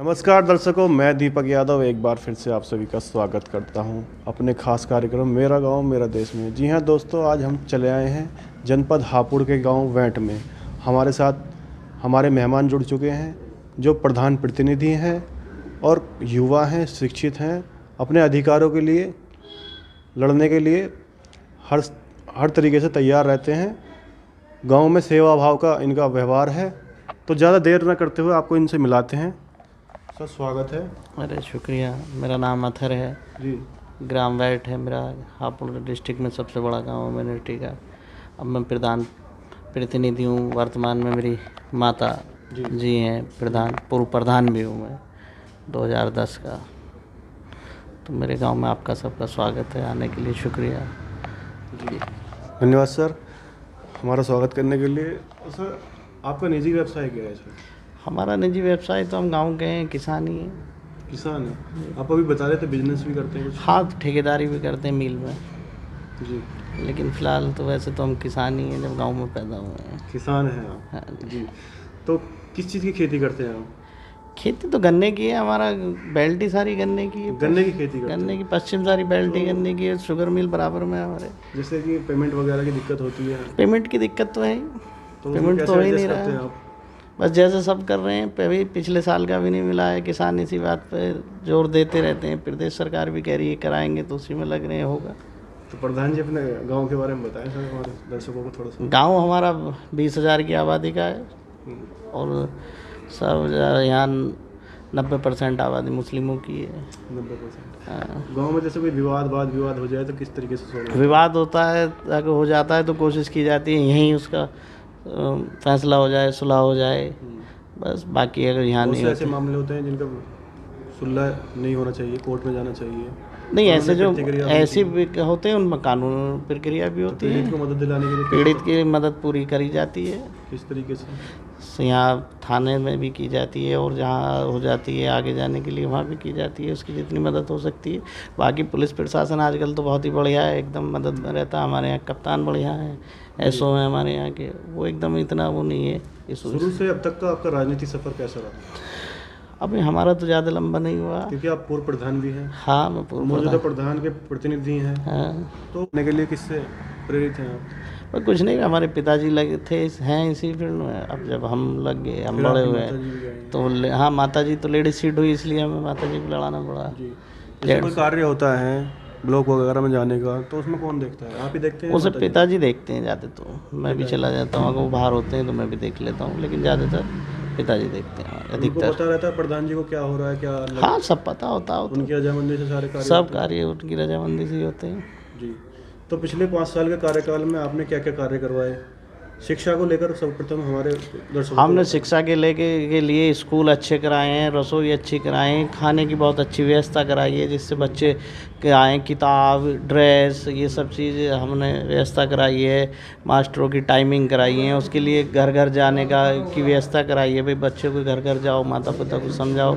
नमस्कार दर्शकों, मैं दीपक यादव एक बार फिर से आप सभी का स्वागत करता हूं अपने खास कार्यक्रम मेरा गांव मेरा देश में। जी हां दोस्तों, आज हम चले आए हैं जनपद हापुड़ के गांव वेंट में। हमारे साथ हमारे मेहमान जुड़ चुके हैं जो प्रधान प्रतिनिधि हैं और युवा हैं, शिक्षित हैं, अपने अधिकारों के लिए लड़ने के लिए हर तरीके से तैयार रहते हैं। गाँव में सेवा भाव का इनका व्यवहार है। तो ज़्यादा देर न करते हुए आपको इनसे मिलाते हैं। सर स्वागत है। अरे शुक्रिया। मेरा नाम अथर है जी। ग्राम वैट है मेरा। हापुड़ डिस्ट्रिक्ट में सबसे बड़ा गांव है मिनिस्ट्री का। अब मैं प्रधान प्रतिनिधि हूँ। वर्तमान में मेरी माता जी हैं प्रधान, पूर्व प्रधान भी हूँ मैं 2010 का। तो मेरे गांव में आपका सबका स्वागत है, आने के लिए शुक्रिया जी। धन्यवाद सर हमारा स्वागत करने के लिए। सर आपका निजी व्यवसाय क्या है सर? हमारा निजी व्यवसाय तो हम गांव के हैं, किसानी है। किसान है। आप अभी बता रहे थे बिजनेस भी करते हैं कुछ? हाँ, ठेकेदारी भी करते हैं मिल में जी। लेकिन फ़िलहाल तो वैसे तो हम किसान ही हैं, जब गांव में पैदा हुए हैं। किसान हैं आप? हाँ जी। तो किस चीज़ की खेती करते हैं आप? खेती तो गन्ने की है। हमारा बेल्ट ही सारी गन्ने की है। गन्ने की खेती करते हैं? गन्ने की पश्चिम सारी बेल्ट ही गन्ने की है। शुगर मिल बराबर में है हमारे। जैसे कि पेमेंट वगैरह की दिक्कत होती है? पेमेंट की दिक्कत तो है ही, तो पेमेंट तो हो ही नहीं रहा है। आप? बस जैसे सब कर रहे हैं। पिछले साल का भी नहीं मिला है। किसान इसी बात पे जोर देते रहते हैं। प्रदेश सरकार भी कह रही है कराएंगे, तो उसी में लग रहे हैं, होगा। तो प्रधान जी अपने गांव के बारे में बताएं सर हमारे दर्शकों को थोड़ा सा। गांव हमारा 20,000 की आबादी का है और सब यहाँ 90% आबादी मुस्लिमों की है। 90%। गाँव में जैसे कोई वाद विवाद हो जाए तो किस तरीके से सोल्व? विवाद होता है, अगर हो जाता है तो कोशिश की जाती है यहीं उसका फैसला हो जाए, सुलह हो जाए, बस। बाकी अगर यहाँ नहीं ऐसे मामले होते हैं जिनका सुलह नहीं होना चाहिए, कोर्ट में जाना चाहिए? नहीं, ऐसे जो ऐसे भी होते हैं उनमें कानून प्रक्रिया भी होती है। पीड़ित को मदद दिलाने के लिए पीड़ित की मदद पूरी करी जाती है। किस तरीके से? यहाँ थाने में भी की जाती है और जहाँ हो जाती है आगे जाने के लिए वहाँ भी की जाती है, उसकी जितनी मदद हो सकती है। बाकी पुलिस प्रशासन आजकल तो बहुत ही बढ़िया है, एकदम मदद में रहता है। हमारे यहाँ कप्तान बढ़िया है, एसओ है हमारे यहाँ के, वो एकदम इतना वो नहीं है इस। शुरू से अब तक का आपका राजनीतिक सफ़र कैसा रहा? अभी हमारा तो ज़्यादा लंबा नहीं हुआ, क्योंकि आप पूर्व प्रधान भी हैं। हाँ, मैं पूर्व मौजूदा प्रधान के प्रतिनिधि हैं। हाँ। तो होने के लिए किससे प्रेरित हैं आप? पर कुछ नहीं, हमारे पिताजी लगे थे, हैं इसी फील्ड में। अब जब हम लग गए, हम बड़े हुए तो हाँ, माता जी तो लेडीज सीट हुई, इसलिए हमें माता जी को लड़ाना पड़ा। जी। जैसे कोई कार्य होता है ब्लॉक वगैरह में जाने का, तो उसमें कौन देखता है? आप ही देखते हैं? उसे पिताजी देखते हैं ज़्यादा। तो मैं भी चला जाता हूँ, अगर वो बाहर होते हैं तो मैं भी देख लेता हूँ, लेकिन ज़्यादातर पिताजी देखते हैं अधिकतर। पता रहता है प्रधान जी को क्या हो रहा है, क्या? हाँ, सब पता होता है। उनकी रजामंदी से सारे कार्य? सब कार्य उनकी रजामंदी से ही होते हैं। जी। तो पिछले 5 साल के कार्यकाल में आपने क्या क्या कार्य करवाए शिक्षा को लेकर? सर्वप्रथम हमारे हमने शिक्षा के लिए स्कूल अच्छे कराए हैं, रसोई अच्छी कराए हैं, खाने की बहुत अच्छी व्यवस्था कराई है, जिससे बच्चे के आएँ, किताब, ड्रेस, ये सब चीज़ हमने व्यवस्था कराई है। मास्टरों की टाइमिंग कराई है, उसके लिए घर घर जाने की व्यवस्था कराई है। भाई बच्चों को घर घर जाओ, माता पिता को समझाओ।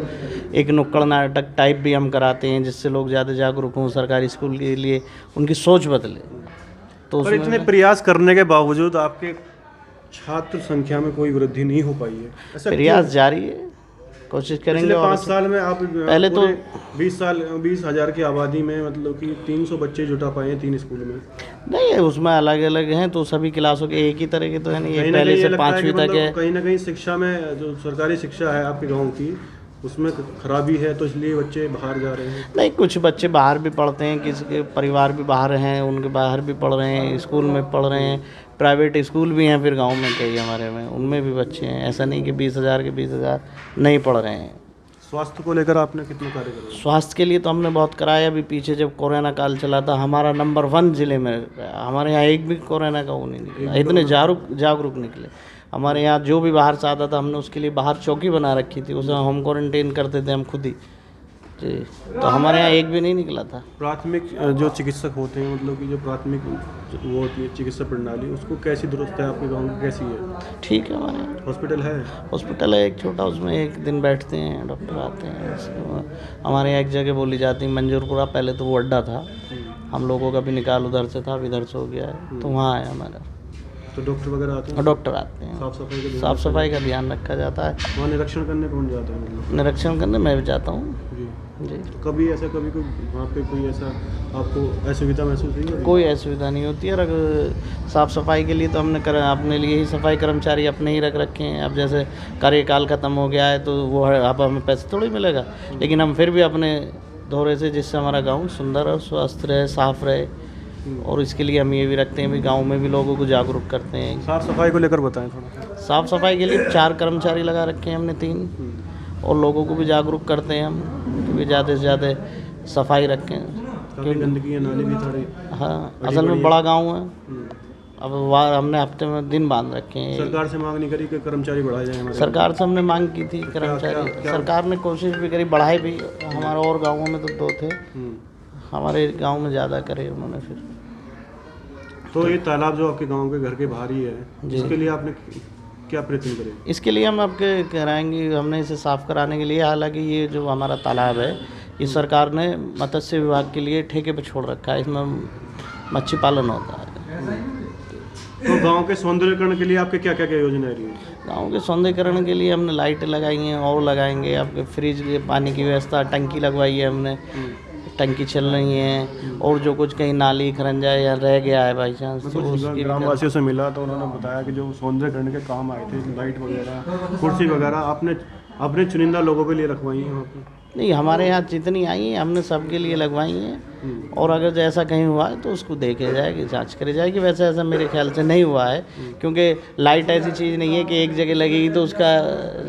एक नुक्कड़ नाटक टाइप भी हम कराते हैं, जिससे लोग ज़्यादा जागरूक हों सरकारी स्कूल के लिए, उनकी सोच बदले। तो पर इतने प्रयास करने के बावजूद आपके छात्र संख्या में कोई वृद्धि नहीं हो पाई है, ऐसा प्रयास जारी है, कोशिश करेंगे। 5 साल में आप पहले तो 20,000 की आबादी में मतलब कि 300 बच्चे जुटा पाए हैं 3 स्कूल में? नहीं है, उसमें अलग अलग हैं, तो सभी क्लासों के एक ही तरह के तो है नहीं, पहले से 5वीं तक है। कहीं ना कहीं शिक्षा में जो सरकारी शिक्षा है आपके गाँव की, उसमें खराबी है, तो इसलिए बच्चे बाहर जा रहे हैं? नहीं, कुछ बच्चे बाहर भी पढ़ते हैं, किसी के परिवार भी बाहर हैं, उनके बाहर भी पढ़ रहे हैं, स्कूल में पढ़ रहे हैं। प्राइवेट स्कूल भी हैं फिर गांव में कई हमारे में, उनमें भी बच्चे हैं। ऐसा नहीं कि 20,000 के 20,000 नहीं पढ़ रहे हैं। स्वास्थ्य को लेकर आपने कितने कार्य करे? स्वास्थ्य के लिए तो हमने बहुत कराया। अभी पीछे जब कोरोना काल चला था, हमारा नंबर 1 ज़िले में हमारे यहाँ एक भी कोरोना का वो नहीं निकला, इतने जागरूक निकले। हमारे यहाँ जो भी बाहर से आता था, हमने उसके लिए बाहर चौकी बना रखी थी, उसे होम क्वारंटाइन करते थे हम खुद ही जी। तो हमारे यहाँ एक भी नहीं निकला था। प्राथमिक जो चिकित्सक होते हैं, मतलब कि जो प्राथमिक वो होती है चिकित्सा प्रणाली, उसको कैसी दुरुस्त है आपके गाँव की, कैसी है? ठीक है, हमारे यहाँ हॉस्पिटल है? हॉस्पिटल है एक छोटा, उसमें एक दिन बैठते हैं, डॉक्टर आते हैं। हमारे यहाँ एक जगह बोली जाती है मंजूरपुरा, पहले तो वो अड्डा था, हम लोगों का भी निकाल उधर से था, अब इधर से हो गया है, तो वहाँ है हमारा। तो डॉक्टर वगैरह आते हैं? डॉक्टर आते हैं, साफ़ सफाई का ध्यान रखा जाता है। वहाँ निरीक्षण करने कौन जाता है? मतलब निरीक्षण करने मैं भी जाता हूँ जी। जी। तो कभी कोई वहाँ पे कोई ऐसा आपको असुविधा महसूस हुई है? कोई असुविधा नहीं होती है। और अगर साफ़ सफाई के लिए तो हमने अपने लिए ही सफाई कर्मचारी अपने ही रख रखे हैं। अब जैसे कार्यकाल ख़त्म हो गया है तो वो अब हमें पैसे थोड़ी मिलेगा, लेकिन हम फिर भी अपने दौरे से जिससे हमारा गाँव सुंदर और स्वस्थ रहे, साफ़ रहे, और इसके लिए हम ये भी रखते हैं भी गांव में भी लोगों को जागरूक करते हैं। साफ़ सफाई को लेकर बताएं थोड़ा। साफ़ सफाई के लिए 4 कर्मचारी लगा रखे हैं हमने 3, और लोगों को भी जागरूक करते हैं हम कि ज़्यादा से ज़्यादा सफाई रखें। काफ़ी गंदगी है, नाली भी थोड़ी। हाँ, असल में बड़ा गांव है। अब वहाँ हमने हफ्ते में दिन बांध रखे हैं। सरकार से मांग नहीं करी कि कर्मचारी बढ़ाए जाए हमारे? सरकार से हमने मांग की थी कर्मचारी, सरकार ने कोशिश भी करी, बढ़ाए भी। हमारे और गाँवों में तो 2 थे, हमारे गाँव में ज़्यादा करे उन्होंने। फिर तो ये तालाब जो आपके गांव के घर के बाहर ही है, इसके लिए आपने क्या प्रयत्न करे? इसके लिए हम आपके कराएंगे, हमने इसे साफ़ कराने के लिए, हालांकि ये जो हमारा तालाब है ये सरकार ने मत्स्य विभाग के लिए ठेके पे छोड़ रखा है, इसमें मच्छी पालन होता है। तो गांव के सौंदर्यीकरण के लिए आपके क्या क्या योजनाएं रही हैं? गाँव के सौंदर्यीकरण के लिए हमने लाइटें लगाई हैं और लगाएंगे। आपके फ्रिज के पानी की व्यवस्था, टंकी लगवाई है हमने, टंकी चल रही है। और जो कुछ कहीं नाली खरंजा या रह गया है बाई चांस तो उसकी ग्रामवासियों से मिला तो उन्होंने बताया कि जो सौंदर्यीकरण के काम आए थे, लाइट वगैरह, कुर्सी वगैरह आपने अपने चुनिंदा लोगों के लिए रखवाई हैं वहाँ पे? नहीं, हमारे यहाँ जितनी आई हैं हमने सबके लिए लगवाई हैं। और अगर जैसा कहीं हुआ है तो उसको देखे जाएगी, जांच करी जाएगी। वैसे ऐसा मेरे ख्याल से नहीं हुआ है, क्योंकि लाइट ऐसी चीज़ नहीं है कि एक जगह लगेगी तो उसका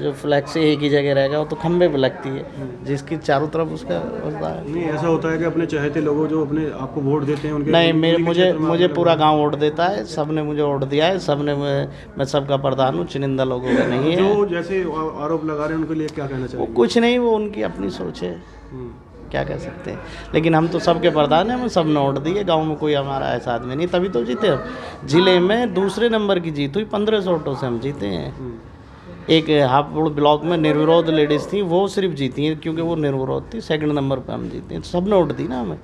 जो फ्लैक्स एक ही जगह रहेगा, वो तो खंबे पे लगती है जिसकी चारों तरफ उसका होता है। नहीं, ऐसा होता है कि अपने चाहते लोगों जो अपने आपको वोट देते हैं उनके नहीं, मुझे पूरा गाँव वोट देता है, सब ने मुझे वोट दिया है, सब ने, मैं सबका प्रधान हूँ, चुनिंदा लोगों का नहीं है। जो जैसे आरोप लगा रहे हैं उनके लिए क्या कहना चाहिए? वो कुछ नहीं, वो उनकी अपनी सोच है, क्या कह सकते हैं। लेकिन हम तो सबके प्रधान हैं, हमें सब ने वोट दिए। गांव में कोई हमारा ऐसा आदमी नहीं, तभी तो जीते हम। जिले में दूसरे नंबर की जीत हुई, 1500 वोटों से हम जीते हैं। एक हापुड़ ब्लॉक में निर्विरोध लेडीज़ थी, वो सिर्फ जीती हैं क्योंकि वो निर्विरोध थी। 2nd नंबर पर हम जीते हैं, तो सब ने वोट दी ना हमें।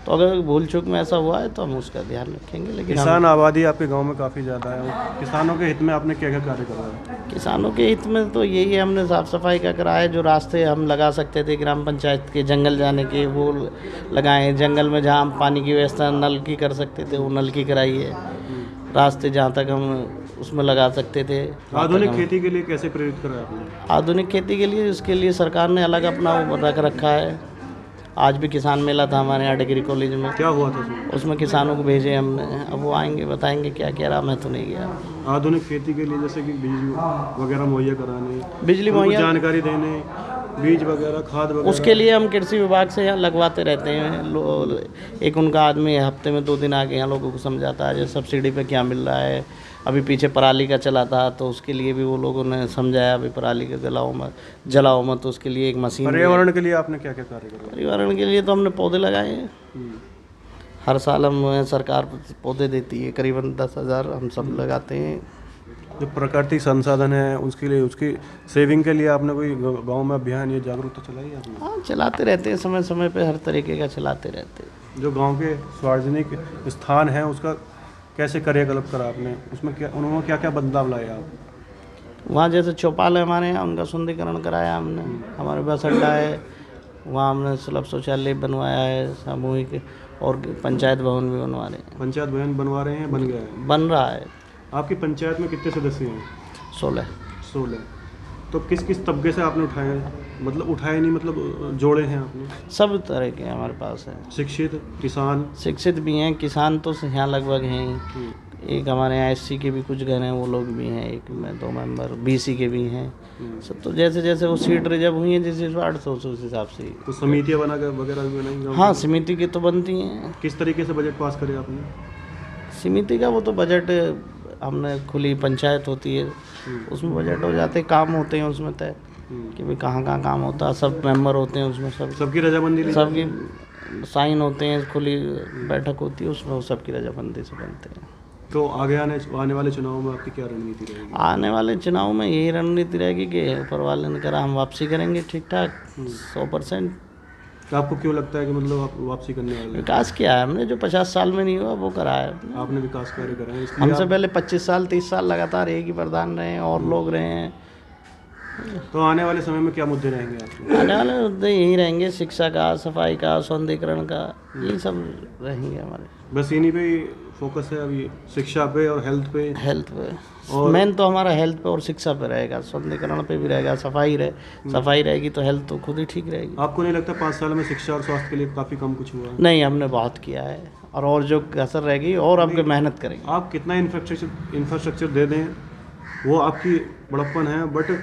तो अगर भूल चूक में ऐसा हुआ है तो हम उसका ध्यान रखेंगे। लेकिन किसान आबादी आपके गांव में काफ़ी ज़्यादा है, किसानों के हित में आपने क्या क्या कार्य करवाया? किसानों के हित में तो यही है, हमने साफ़ सफाई का कराया। जो रास्ते हम लगा सकते थे ग्राम पंचायत के जंगल जाने के, वो लगाए। जंगल में जहाँ हम पानी की व्यवस्था नल की कर सकते थे, वो नल की कराई है। रास्ते जहाँ तक हम उसमें लगा सकते थे। आधुनिक खेती के लिए कैसे प्रेरित करा आपने? आधुनिक खेती के लिए, उसके लिए सरकार ने अलग अपना रख रखा है। आज भी किसान मेला था हमारे यहाँ डिग्री कॉलेज में। क्या हुआ था उसमें किसानों को भेजे हमने, अब वो आएंगे बताएंगे क्या क्या रहा, मैं तो नहीं गया। आधुनिक खेती के लिए जैसे कि बीज वगैरह मुहैया कराने, बिजली मुहैया, जानकारी देने, बीज वगैरह, खाद वगैरह, उसके लिए हम कृषि विभाग से यहाँ लगवाते रहते हैं। एक उनका आदमी हफ्ते में 2 दिन आके यहाँ लोगों को समझाता है, जैसे सब्सिडी पे क्या मिल रहा है। अभी पीछे पराली का चला था तो उसके लिए भी वो लोगों ने समझाया, अभी पराली का जलाओ मत, तो उसके लिए एक मशीन। पर्यावरण के लिए आपने क्या क्या कार्य किया? पर्यावरण के लिए तो हमने पौधे लगाए हैं। हर साल हम, सरकार पौधे देती है, करीबन 10,000 हम सब लगाते हैं। जो प्राकृतिक संसाधन है उसके लिए, उसकी सेविंग के लिए आपने कोई गांव में अभियान या जागरूकता चलाई है आपने? हाँ, चलाते रहते हैं, समय समय पे हर तरीके का चलाते रहते हैं। जो गांव के सार्वजनिक स्थान है उसका कैसे क्रियाकलाप करा आपने, उसमें क्या उन्होंने क्या क्या बदलाव लाया आप? वहाँ जैसे चौपाल है हमारे यहाँ, उनका सुंदरीकरण कराया हमने। हमारे बस अड्डा है, वहाँ हमने सुलभ शौचालय बनवाया है सामूहिक, और पंचायत भवन भी बनवा रहे हैं। पंचायत भवन बनवा रहे हैं, बन गया है? बन रहा है। आपकी पंचायत में कितने सदस्य हैं? 16। तो किस किस तबके से आपने उठाए, मतलब उठाए नहीं, मतलब जोड़े हैं आपने? सब तरह के हमारे पास है। शिक्षित, किसान? शिक्षित भी हैं, किसान तो यहाँ लगभग हैं। एक हमारे यहाँ SC के भी कुछ घर हैं, वो लोग भी हैं। एक में 2 मेंबर BC के भी हैं। सब तो जैसे जैसे वो सीट रिजर्व हुई हैं जिस हिसाब से उस हिसाब से। तो समितियाँ बना कर वगैरह भी बनाई? हाँ, समिति की तो बनती हैं। किस तरीके से बजट पास करे आपने? समिति का वो तो बजट, हमने खुली पंचायत होती है, उसमें बजट हो जाते, काम होते हैं उसमें तय कि भाई कहाँ कहाँ काम होता है। सब मेंबर होते हैं उसमें, सबकी रजामंदी, सबकी साइन होते हैं, खुली बैठक होती है उसमें, सबकी रजामंदी से बनते हैं। तो आगे आने वाले चुनाव में आपकी क्या रणनीति रहेगी? आने वाले चुनाव में यही रणनीति रहेगी कि ऊपर वाले ने करा हम वापसी करेंगे ठीक ठाक 100%। तो आपको क्यों लगता है कि मतलब आप वापसी करने वाले हैं? विकास किया है हमने, जो 50 साल में नहीं हुआ वो करा है हमने। आपने विकास कार्य करे हैं, इसलिए हमसे पहले 25 साल 30 साल लगातार एक ही प्रधान रहे हैं और लोग रहे हैं। तो आने वाले समय में क्या मुद्दे रहेंगे आपके? आने वाले मुद्दे यही रहेंगे, शिक्षा का, सफाई का, सौंदर्यीकरण का, यही सब रहेंगे हमारे। बस इन्हीं पे फोकस है अभी, शिक्षा पे और हेल्थ पे? हेल्थ पे मेन तो हमारा हेल्थ पे और शिक्षा पे रहेगा, सौंदर्यीकरण पे भी रहेगा, सफाई रहेगी तो हेल्थ तो खुद ही ठीक रहेगी। आपको नहीं लगता 5 साल में शिक्षा और स्वास्थ्य के लिए काफ़ी कम कुछ हुआ है? नहीं, हमने बहुत किया है और जो कसर रहेगी और हम मेहनत करेंगे। आप कितना इंफ्रास्ट्रक्चर दे दें वो आपकी बड़प्पन है, बट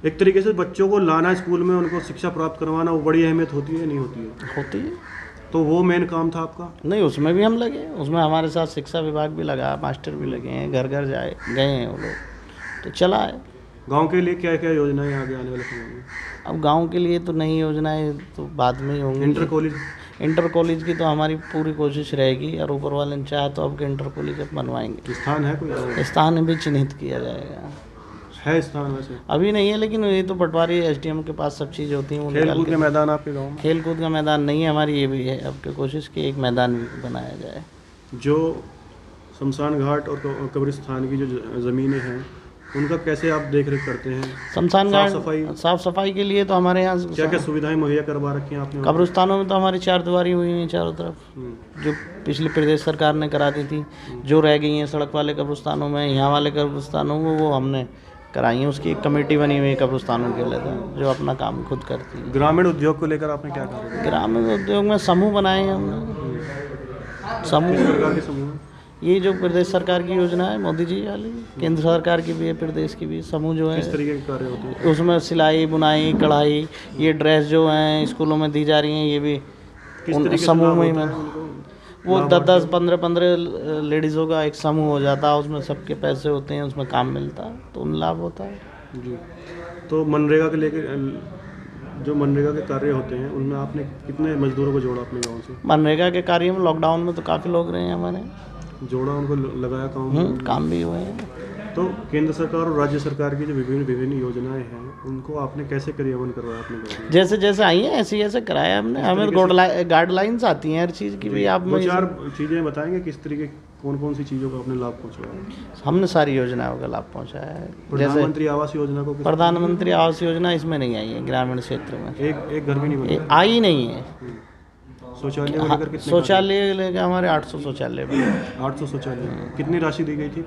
एक तरीके से बच्चों को लाना स्कूल में, उनको शिक्षा प्राप्त करवाना, वो बड़ी अहमियत होती है नहीं होती है? होती है। तो वो मेन काम था आपका? नहीं, उसमें भी हम लगे, उसमें हमारे साथ शिक्षा विभाग भी लगा, मास्टर भी लगे हैं, घर घर गए हैं वो लोग, तो चला है। गांव के लिए क्या क्या योजनाएं आगे आने वाले समय में? अब गांव के लिए तो नई योजनाएं तो बाद में ही होंगी। इंटर कॉलेज की तो हमारी पूरी कोशिश रहेगी और ऊपर वाले ने चाहे तो अब इंटर कॉलेज अब बनवाएंगे। स्थान है कोई? स्थान भी चिन्हित किया जाएगा। है स्थान वैसे? अभी नहीं है, लेकिन ये तो पटवारी एसडीएम के पास सब चीज़ होती हैं। खेल कूद के मैदान आपके गाँव में? खेल कूद का मैदान नहीं है हमारी, ये भी है अब की कोशिश कि एक मैदान भी बनाया जाए। जो शमशान घाट और कब्रिस्तान की जो ज़मीनें हैं उनका कैसे आप देख रेख करते हैं? शमशान घाट साफ सफाई के लिए तो हमारे यहाँ क्या क्या सुविधाएं मुहैया करवा रखी हैं आपने? कब्रिस्तानों में तो हमारी 4 दीवारी हुई हैं चारों तरफ, जो पिछली प्रदेश सरकार ने करा दी थी। जो रह गई हैं सड़क वाले कब्रिस्तानों में, यहाँ वाले कब्रिस्तानों में, वो हमने कराई है। उसकी एक कमेटी बनी हुई है कब्रिस्तानों के लिए जो अपना काम खुद करती है। ग्रामीण उद्योग को लेकर आपने क्या कहा? ग्रामीण उद्योग में समूह बनाए हैं हमने। समूह ये जो प्रदेश सरकार की योजना है मोदी जी वाली, केंद्र सरकार की भी है, प्रदेश की भी, समूह जो है किस तरीके के कार्य होते हैं उसमें? सिलाई, बुनाई, कढ़ाई, ये ड्रेस जो हैं स्कूलों में दी जा रही हैं, ये भी समूह में ही। वो 10-10, 15-15 लेडीज़ों का एक समूह हो जाता है, उसमें सबके पैसे होते हैं, उसमें काम मिलता है तो उन लाभ होता है जी। तो मनरेगा के लेकर जो मनरेगा के कार्य होते हैं उनमें आपने कितने मजदूरों को जोड़ा अपने गांव से? मनरेगा के कार्य में लॉकडाउन में तो काफ़ी लोग रहे हैं हमारे, जोड़ा, उनको लगाया काम भी हुए हैं। तो केंद्र सरकार और राज्य सरकार की जो विभिन्न योजनाएं हैं उनको आपने कैसे क्रियान्वयन करवाया अपने गाँव में? जैसे जैसे आई हैं ऐसे ऐसे कराया हमने। हमें गाइडलाइंस आती हैं हर चीज़ की भी। आप 2-4 चीज़ें बताएंगे किस तरीके कौन कौन सी चीज़ों का आपने लाभ पहुँचाया? हमने सारी योजनाओं का लाभ पहुँचाया है। प्रधानमंत्री आवास योजना को? प्रधानमंत्री आवास योजना इसमें नहीं आई है, ग्रामीण क्षेत्र में एक घर भी नहीं बना? आई नहीं है। शौचालय लेकर कितने? शौचालय लेकर हमारे 800 शौचालय बने। 800 शौचालय। कितनी राशि दी गई थी?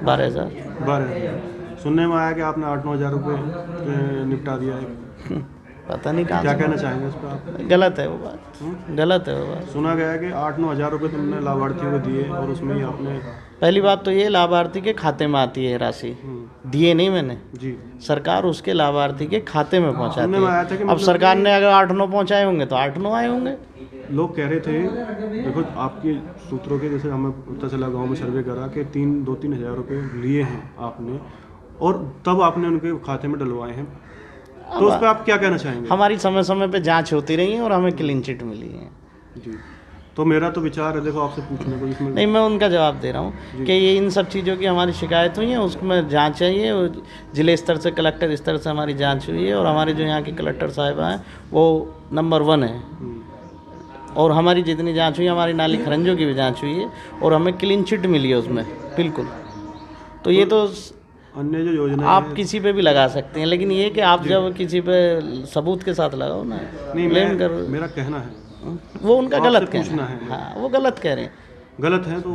12,000। 12,000। सुनने में आया कि आपने 8-9 हज़ार रुपये निपटा दिया है। पता नहीं कहाँ। क्या कहना चाहेंगे इस पर आप? गलत है वो बात, गलत है वो बात। सुना गया है कि 8-9 हज़ार रुपये तुमने लाभार्थियों को दिए और उसमें ही आपने... पहली बात तो ये लाभार्थी के खाते में आती है राशि, दिए नहीं मैंने जी। सरकार उसके लाभार्थी के खाते में पहुँचाती है। अब मतलब सरकार ने अगर 8-9 पहुँचाए होंगे तो 8-9 आए होंगे। लोग कह रहे थे, देखो आपके सूत्रों के जैसे हमें पता चला, गांव में सर्वे करा कि 2-3 हज़ार रुपये लिए हैं आपने और तब आपने उनके खाते में डलवाए हैं, तो उस पर आप क्या कहना चाहेंगे? हमारी समय समय पे जांच होती रही है और हमें क्लीन चिट मिली है जी। तो मेरा तो विचार है, देखो आपसे पूछने को इसमें नहीं, मैं उनका जवाब दे रहा हूँ कि ये इन सब चीज़ों की हमारी शिकायत हुई है, उसमें जांच चाहिए और जिले स्तर से कलेक्टर स्तर से हमारी जांच हुई है और हमारे जो यहाँ के कलेक्टर साहिबा हैं वो नंबर 1 है। और हमारी जितनी जांच हुई, हमारी नाली खरंजों की भी जांच हुई है और हमें क्लीन चिट मिली है उसमें बिल्कुल। तो ये तो अन्य जो योजना आप किसी पे भी लगा सकते हैं, लेकिन ये कि आप जब किसी पे सबूत के साथ लगाओ ना, नहीं कर मेरा कहना है वो उनका गलत कहना है। हाँ, वो गलत कह रहे हैं, गलत है तो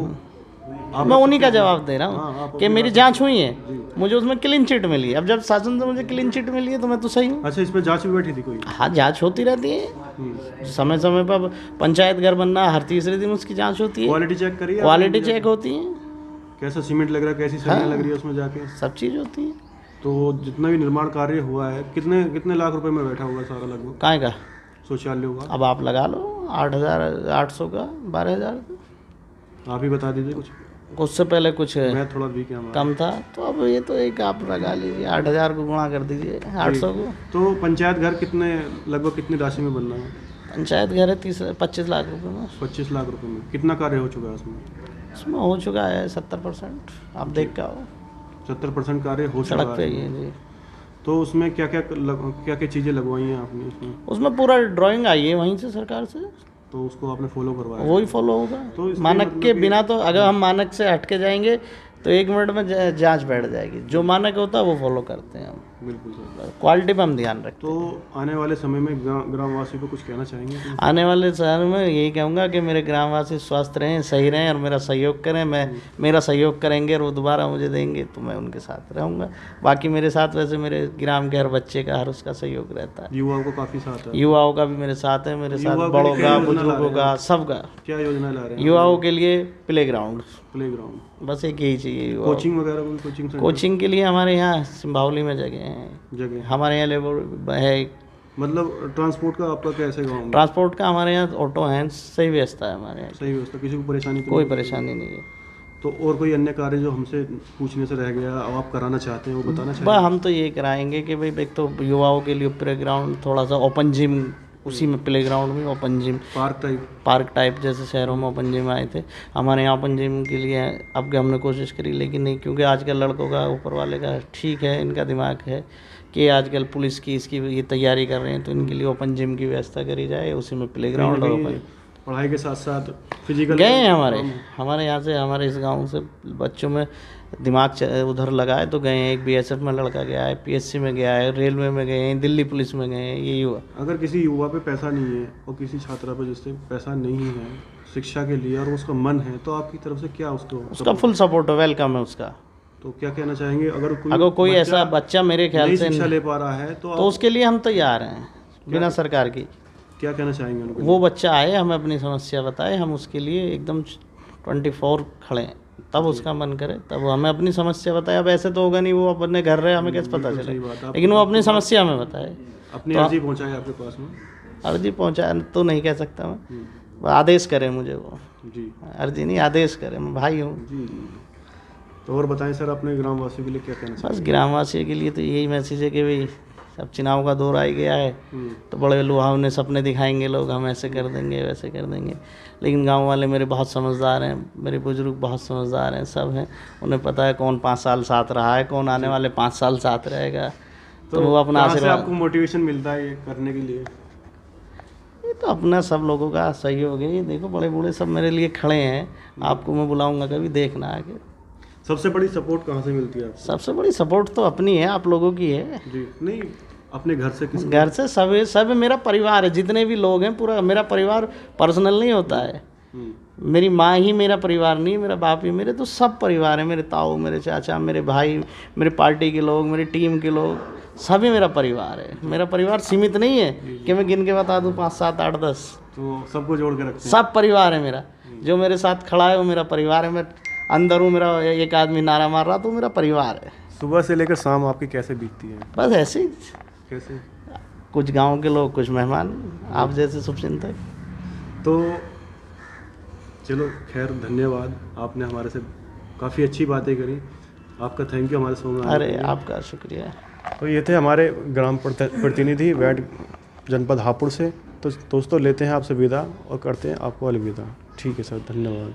मैं उन्हीं का जवाब दे रहा हूँ कि मेरी जांच हुई है, मुझे उसमें क्लीन चिट मिली है। अब जब शासन से मुझे क्लीन चिट मिली है तो मैं तो सही हूँ। अच्छा, इसमें जांच भी बैठी थी कोई? हाँ, जांच होती रहती है समय समय पर। पंचायत घर बनना हर तीसरे दिन उसकी जांच होती है। क्वालिटी चेक करिए, क्वालिटी चेक होती है, कैसा सीमेंट लग रहा है, कैसी सरिया लग रही है उसमें जाके, सब चीज़ होती है। तो जितना भी निर्माण कार्य हुआ है कितने लाख रुपए में बैठा होगा सारा लगभग? कहाँ का? शौचालय होगा। अब आप लगा लो 8,800 का, 12,000 का। आप ही बता दीजिए कुछ। उससे पहले कुछ मैं थोड़ा वीक है, कम था, तो अब ये तो एक आप लगा लीजिए, 8,000 को गुणा कर दीजिए 800 को। तो पंचायत घर लगभग कितनी राशि में बनना है? पंचायत घर है 25 लाख रुपए में। 25 लाख रुपए में कितना कार्य हो चुका है उसमें? उसमें हो चुका है 70%। आप देख के आओ, 70% कार्य हो चुका है सड़क पे ही है जी। तो उसमें क्या क्या चीज़ें लगवाई हैं आपने उसमें? उसमें पूरा ड्राइंग आई है वहीं से सरकार से, तो उसको आपने फॉलो करवाया? वही फॉलो होगा। तो इसके मानक मतलब के कि- बिना तो अगर हम मानक से हट के जाएंगे तो 1 मिनट में जांच बैठ जाएगी। जो मानक होता है वो फॉलो करते हैं हम, बिल्कुल सर। क्वालिटी पे हम ध्यान रखते तो आने वाले समय में ग्रामवासियों को कुछ कहना चाहेंगे? हैं। आने वाले शहर में यही कहूँगा कि मेरे ग्रामवासी स्वस्थ रहें, सही रहें और मेरा सहयोग करें। मेरा सहयोग करेंगे और वो दोबारा मुझे देंगे तो मैं उनके साथ रहूँगा। बाकी मेरे साथ वैसे मेरे ग्राम के हर बच्चे का हर उसका सहयोग रहता है। युवाओं को काफ़ी साथ है? युवाओं का भी मेरे साथ है, मेरे साथ युवाओं के बड़ों लिए क्या का, योजना ला रहे बुजुर्गों हैं? का, सबका। क्या योजना ला रहे हैं? युवाओं के लिए प्लेग्राउंड, प्लेग्राउंड, बस एक यही चाहिए। युवाओं कोचिंग वगैरह कोई कोचिंग सेंटर? कोचिंग के लिए हमारे यहाँ सिंबावली में जगह है, जगह हमारे यहाँ लेबर है। मतलब ट्रांसपोर्ट का आपका कैसे गाँव में? ट्रांसपोर्ट का हमारे यहाँ ऑटो है, सही व्यवस्था है हमारे यहाँ, सही व्यवस्था, किसी को परेशानी तो कोई नहीं? परेशानी नहीं है। तो और कोई अन्य कार्य जो हमसे पूछने से रह गया अब आप कराना चाहते हैं वो बताना बस चाहिए? हम तो ये कराएंगे कि भाई एक तो युवाओं के लिए प्लेग्राउंड, थोड़ा सा ओपन जिम, उसी में प्लेग्राउंड में ओपन जिम, पार्क टाइप जैसे शहरों में ओपन जिम आए थे, हमारे यहाँ ओपन जिम के लिए अब के हमने कोशिश करी, लेकिन नहीं, क्योंकि आजकल लड़कों का ऊपर वाले का ठीक है, इनका दिमाग है कि आजकल पुलिस की इसकी ये तैयारी कर रहे हैं, तो इनके लिए ओपन जिम की व्यवस्था करी जाए, उसी में प्लेग्राउंड और ओपन। पढ़ाई के साथ साथ फिजिकल गए हैं हमारे यहाँ से, हमारे इस गांव से बच्चों में दिमाग उधर लगाए तो गए हैं। एक बीएसएफ में लड़का गया है, पीएससी में गया है, रेलवे में गए हैं, दिल्ली पुलिस में गए हैं। ये युवा, अगर किसी युवा पे पैसा नहीं है और किसी छात्रा पे जिससे पैसा नहीं है शिक्षा के लिए और उसका मन है, तो आपकी तरफ से क्या उसका फुल सपोर्ट है, वेलकम है उसका। तो क्या कहना चाहेंगे? अगर कोई ऐसा बच्चा मेरे ख्याल से शिक्षा ले पा रहा है तो उसके लिए हम तैयार हैं बिना सरकार की। क्या कहना चाहेंगे उनको? वो बच्चा आए, हमें अपनी समस्या बताए, हम उसके लिए एकदम 24 खड़े हैं, तब उसका मन करे तब वो हमें अपनी समस्या बताए। अब ऐसे तो होगा नहीं, वो अपने घर रहे, हमें कैसे पता चले, लेकिन वो अपनी समस्या हमें बताए, अपनी अर्जी पहुंचाए आपके पास में। अर्जी पहुंचाए तो नहीं कह सकता मैं, आदेश करे मुझे वो जी, अर्जी नहीं, आदेश करे, मैं भाई हूँ जी। तो और बताएं सर, अपने ग्रामवासियों के लिए क्या कहना चाहिए? बस ग्रामवासियों के लिए तो यही मैसेज है कि भाई अब चुनाव का दौर आ ही गया है, तो बड़े लुहावने सपने दिखाएंगे लोग, हम ऐसे कर देंगे वैसे कर देंगे, लेकिन गांव वाले मेरे बहुत समझदार हैं, मेरे बुजुर्ग बहुत समझदार हैं, सब हैं, उन्हें पता है कौन 5 साल साथ रहा है, कौन आने वाले 5 साल साथ रहेगा, तो वो अपना आशीर्वाद। आपको मोटिवेशन मिलता है ये करने के लिए? ये तो अपना सब लोगों का सहयोग है। ये देखो बड़े बूढ़े सब मेरे लिए खड़े हैं, आपको मैं बुलाऊंगा कभी, देखना आके। सबसे बड़ी सपोर्ट कहाँ से मिलती है आपको? सबसे बड़ी सपोर्ट तो अपनी है, आप लोगों की है जी, नहीं अपने घर से किस? घर से सब मेरा परिवार है, जितने भी लोग हैं पूरा मेरा परिवार। पर्सनल नहीं होता है, मेरी माँ ही मेरा परिवार नहीं, मेरा बाप ही, मेरे तो सब परिवार है, मेरे ताऊ, मेरे चाचा, मेरे भाई, मेरे पार्टी के लोग, मेरी टीम के लोग, सभी मेरा परिवार है। मेरा परिवार सीमित नहीं है कि मैं गिन के बता दूं 5, 7, 8, 10, तो सबको जोड़ के रखते हैं। सब परिवार है मेरा। जो मेरे साथ खड़ा है वो मेरा परिवार है। मैं अंदर हूँ, मेरा एक आदमी नारा मार रहा तो मेरा परिवार है। सुबह से लेकर शाम आपकी कैसे बीतती है? बस ऐसे ही, कैसे? कुछ गांव के लोग, कुछ मेहमान, आप जैसे शुभचिंतक। तो चलो खैर, धन्यवाद, आपने हमारे से काफ़ी अच्छी बातें करी, आपका थैंक यू हमारे शो में। अरे आपका शुक्रिया। तो ये थे हमारे ग्राम प्रतिनिधि वैट जनपद हापुड़ से। तो दोस्तों लेते हैं आपसे विदा और करते हैं आपको अलविदा। ठीक है सर, धन्यवाद।